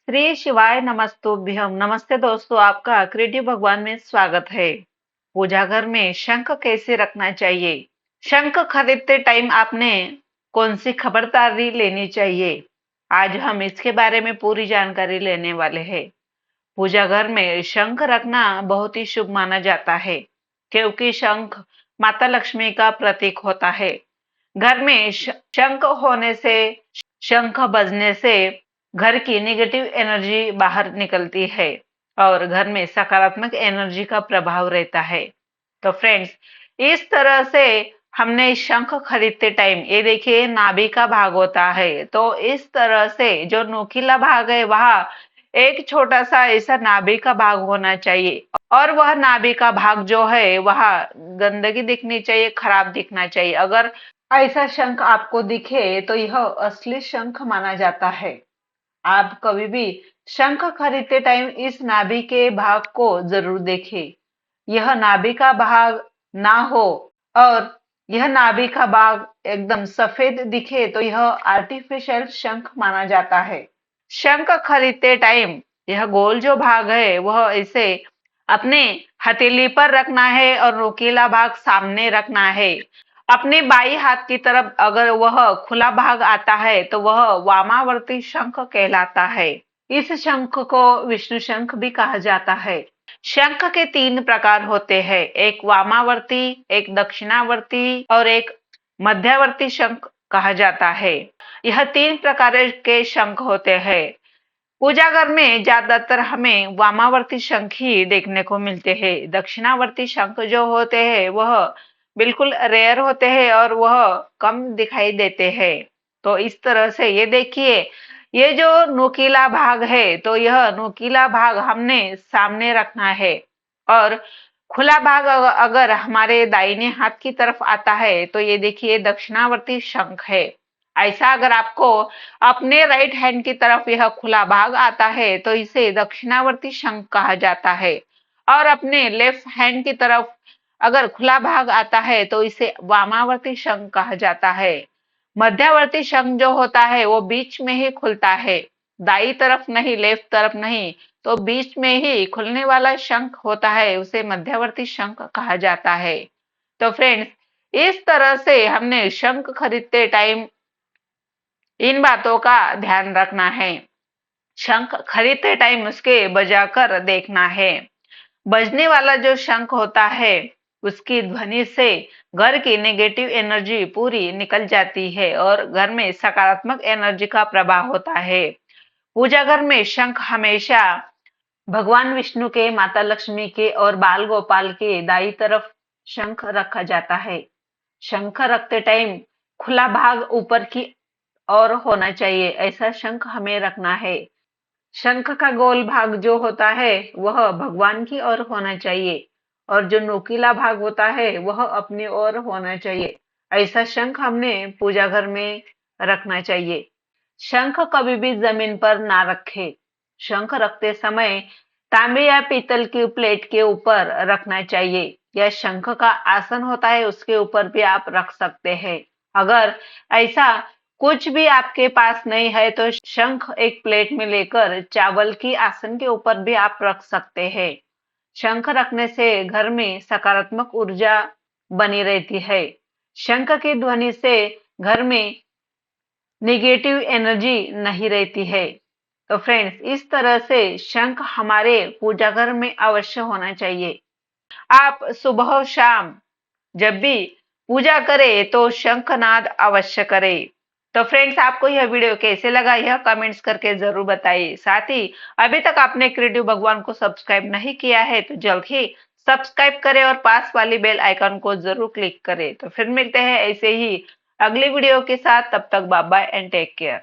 श्री शिवाय नमस्तुभ्यम। नमस्ते दोस्तों, आपका क्रिएटिव भगवान में स्वागत है। पूजा घर में शंख कैसे रखना चाहिए? शंख खरीदते टाइम आपने कौन सी खबरदारी लेनी चाहिए? आज हम इसके बारे में पूरी जानकारी लेने वाले हैं। पूजा घर में शंख रखना बहुत ही शुभ माना जाता है, क्योंकि शंख माता लक्ष्मी का प्रतीक होता है। घर में शंख होने से, शंख बजने से घर की नेगेटिव एनर्जी बाहर निकलती है और घर में सकारात्मक एनर्जी का प्रभाव रहता है। तो फ्रेंड्स, इस तरह से हमने शंख खरीदते टाइम, ये देखिए नाभि का भाग होता है, तो इस तरह से जो नुकीला भाग है वहां एक छोटा सा ऐसा नाभि का भाग होना चाहिए, और वह नाभि का भाग जो है वहां गंदगी दिखनी चाहिए, खराब दिखना चाहिए। अगर ऐसा शंख आपको दिखे तो यह असली शंख माना जाता है। आप कभी भी शंख खरीदते टाइम इस नाभि के भाग को जरूर देखें। यह नाभि का भाग ना हो और यह नाभि का भाग एकदम सफेद दिखे तो यह आर्टिफिशियल शंख माना जाता है। शंख खरीदते टाइम यह गोल जो भाग है वह इसे अपने हथेली पर रखना है और नुकीला भाग सामने रखना है। अपने बाई हाथ की तरफ अगर वह खुला भाग आता है तो वह वामावर्ती शंख कहलाता है। इस शंख को विष्णु शंख भी कहा जाता है। शंख के तीन प्रकार होते हैं, एक वामावर्ती, एक दक्षिणावर्ती और एक मध्यावर्ती शंख कहा जाता है। यह तीन प्रकार के शंख होते हैं। पूजा घर में ज्यादातर हमें वामावर्ती शंख ही देखने को मिलते हैं। दक्षिणावर्ती शंख जो होते हैं वह बिल्कुल रेयर होते हैं और वह कम दिखाई देते हैं। तो इस तरह से ये देखिए, ये जो नुकीला भाग है तो यह नुकीला भाग हमने सामने रखना है, और खुला भाग अगर हमारे दाहिने हाथ की तरफ आता है तो ये देखिए दक्षिणावर्ती शंख है। ऐसा अगर आपको अपने राइट हैंड की तरफ यह खुला भाग आता है तो इसे दक्षिणावर्ती शंख कहा जाता है, और अपने लेफ्ट हैंड की तरफ अगर खुला भाग आता है तो इसे वामावर्ती शंख कहा जाता है। मध्यावर्ती शंख जो होता है वो बीच में ही खुलता है, दाई तरफ नहीं, लेफ्ट तरफ नहीं, तो बीच में ही खुलने वाला शंख होता है, उसे मध्यावर्ती शंख कहा जाता है। तो फ्रेंड्स, इस तरह से हमने शंख खरीदते टाइम इन बातों का ध्यान रखना है। शंख खरीदते टाइम उसके बजाकर देखना है। बजने वाला जो शंख होता है उसकी ध्वनि से घर की नेगेटिव एनर्जी पूरी निकल जाती है और घर में सकारात्मक एनर्जी का प्रभाव होता है। पूजा घर में शंख हमेशा भगवान विष्णु के, माता लक्ष्मी के और बाल गोपाल के दाई तरफ शंख रखा जाता है। शंख रखते टाइम खुला भाग ऊपर की और होना चाहिए, ऐसा शंख हमें रखना है। शंख का गोल भाग जो होता है वह भगवान की ओर होना चाहिए, और जो नुकीला भाग होता है वह अपनी ओर होना चाहिए। ऐसा शंख हमने पूजा घर में रखना चाहिए। शंख कभी भी जमीन पर ना रखे। शंख रखते समय तांबे या पीतल की प्लेट के ऊपर रखना चाहिए, या शंख का आसन होता है उसके ऊपर भी आप रख सकते हैं। अगर ऐसा कुछ भी आपके पास नहीं है तो शंख एक प्लेट में लेकर चावल की आसन के ऊपर भी आप रख सकते हैं। शंख रखने से घर में सकारात्मक ऊर्जा बनी रहती है। शंख की ध्वनि से घर में निगेटिव एनर्जी नहीं रहती है। तो फ्रेंड्स, इस तरह से शंख हमारे पूजा घर में अवश्य होना चाहिए। आप सुबह और शाम जब भी पूजा करें तो शंखनाद अवश्य करें। तो फ्रेंड्स, आपको यह वीडियो कैसे लगा यह कमेंट्स करके जरूर बताइए। साथ ही अभी तक आपने क्रिएटिव भगवान को सब्सक्राइब नहीं किया है तो जल्द ही सब्सक्राइब करें और पास वाली बेल आइकन को जरूर क्लिक करें। तो फिर मिलते हैं ऐसे ही अगली वीडियो के साथ। तब तक bye bye and take care.